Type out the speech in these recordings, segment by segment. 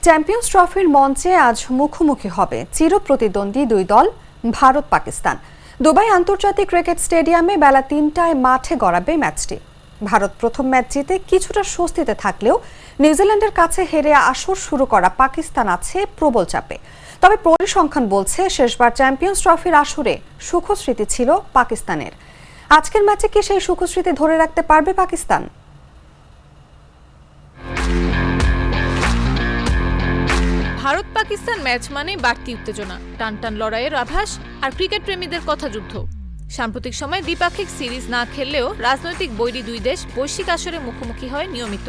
Champions ট্রফির মঞ্চে আজ মুখোমুখি হবে চিরপ্রতিদ্বন্দ্বী দুই দল ভারত পাকিস্তান। দুবাই আন্তর্জাতিক ক্রিকেট স্টেডিয়ামে বেলা ৩টায় মাঠে গড়াবে ম্যাচটি। ভারত প্রথম ম্যাচ জিতে কিছুটা স্বস্তিতে থাকলেও নিউজিল্যান্ডের কাছে হেরে আসর শুরু করা পাকিস্তান আছে প্রবল চাপে। তবে পরিসংখ্যান বলছে শেষবার চ্যাম্পিয়ন্স ট্রফির আসরে সুখস্মৃতি ছিল পাকিস্তানের। আজকের ম্যাচে কি সেই সুখস্মৃতি ধরে রাখতে পারবে পাকিস্তান? ভারত পাকিস্তান ম্যাচ মানে বাড়তি উত্তেজনা, টানটান লড়াইয়ের আভাস আর ক্রিকেট প্রেমীদের কথা যুদ্ধ। সাম্প্রতিক সময় দ্বিপাক্ষিক সিরিজ না খেললেও রাজনৈতিক বৈরী দুই দেশ বৈশ্বিক আসরে মুখোমুখি হয় নিয়মিত।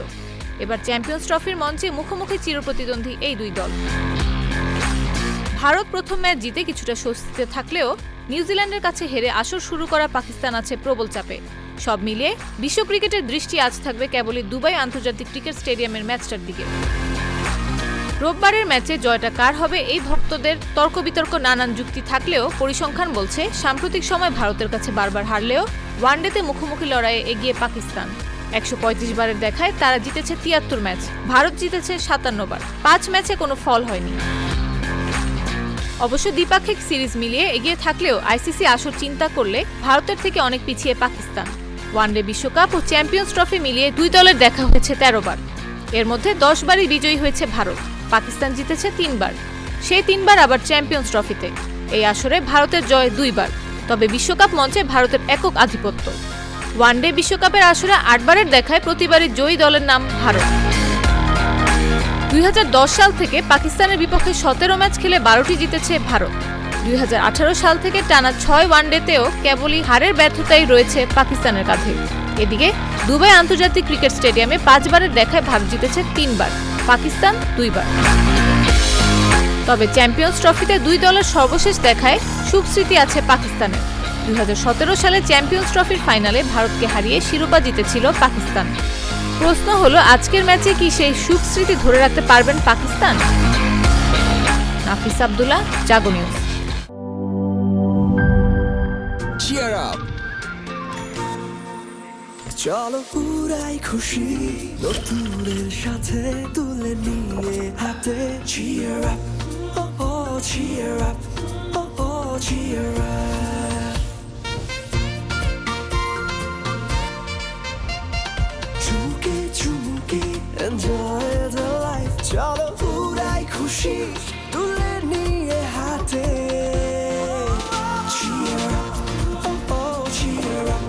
এবার চ্যাম্পিয়ন্স ট্রফির মঞ্চে মুখোমুখি চিরপ্রতিদ্বন্দ্বী এই দুই দল। ভারত প্রথম ম্যাচ জিতে কিছুটা স্বস্তিতে থাকলেও নিউজিল্যান্ডের কাছে হেরে আসর শুরু করা পাকিস্তান আছে প্রবল চাপে। সব মিলিয়ে বিশ্ব ক্রিকেটের দৃষ্টি আজ থাকবে কেবলই দুবাই আন্তর্জাতিক ক্রিকেট স্টেডিয়ামের ম্যাচটার দিকে। রোববারের ম্যাচে জয়টা কার হবে এই ভক্তদের তর্ক বিতর্ক নানান যুক্তি থাকলেও পরিসংখ্যান বলছে সাম্প্রতিক সময় ভারতের কাছে বারবার হারলেও ওয়ানডেতে মুখোমুখি লড়াইয়ে এগিয়ে পাকিস্তান। ১৩৫ বারের দেখায় তারা জিতেছে ৭৩ ম্যাচ, ভারত জিতেছে ৫৭ বার। ৫ ম্যাচে কোনো ফল হয়নি। অবশ্য দ্বিপাক্ষিক সিরিজ মিলিয়ে এগিয়ে থাকলেও আইসিসি আসর চিন্তা করলে ভারতের থেকে অনেক পিছিয়ে পাকিস্তান। ওয়ানডে বিশ্বকাপ ও চ্যাম্পিয়ন্স ট্রফি মিলিয়ে দুই দলের দেখা হয়েছে ১৩ বার। এর মধ্যে ১০ বারই বিজয়ী হয়েছে ভারত। পাকিস্তান জিতেছে ৩ বার, সেই ৩ বার আবার চ্যাম্পিয়ন্স ট্রফিতে। এই আসরে ভারতের জয় ২ বার, তবে বিশ্বকাপ মঞ্চে ভারতের একক আধিপত্য। ওয়ানডে বিশ্বকাপের আসরে ৮ বারের দেখায় প্রতিবারই জয়ী দলের নাম ভারত। ২০১০ সাল থেকে পাকিস্তানের বিপক্ষে ১৭ ম্যাচ খেলে ১২টি জিতেছে ভারত। ২০১৮ সাল থেকে টানা ৬ ওয়ানডেতেও কেবলই হারের ব্যর্থতাই রয়েছে পাকিস্তানের কাঁধে। এদিকে দুবাই আন্তর্জাতিক ক্রিকেট স্টেডিয়ামে ৫ বারের দেখায় ভারত জিতেছে ৩ বার, পাকিস্তান ২ বার। তবে চ্যাম্পিয়ন্স ট্রফিতে দুই দলের সর্বশেষ দেখায় সুখস্মৃতি আছে পাকিস্তানের। ২০১৭ সালে চ্যাম্পিয়ন্স ট্রফির ফাইনালে ভারতকে হারিয়ে শিরোপা জিতেছিল পাকিস্তান। প্রশ্ন হলো আজকের ম্যাচে কি সেই সুখস্মৃতি ধরে রাখতে পারবেন পাকিস্তান? নাফিস আব্দুল্লাহ, জাগো নিউজ। Cheer up! চলো পুরাই খুশি নতুনের সাথে তুলে নিয়ে হাতে cheer up, oh oh cheer up, oh oh cheer up. চুমুকে চুমুকে enjoy the life. চলো পুরাই খুশি তুলে নিয়ে হাতে cheer up, oh oh cheer up.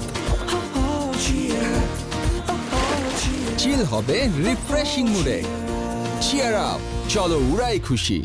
চিল হবে রিফ্রেশিং মুডে। চিয়ার আপ, চলো উড়াই খুশি।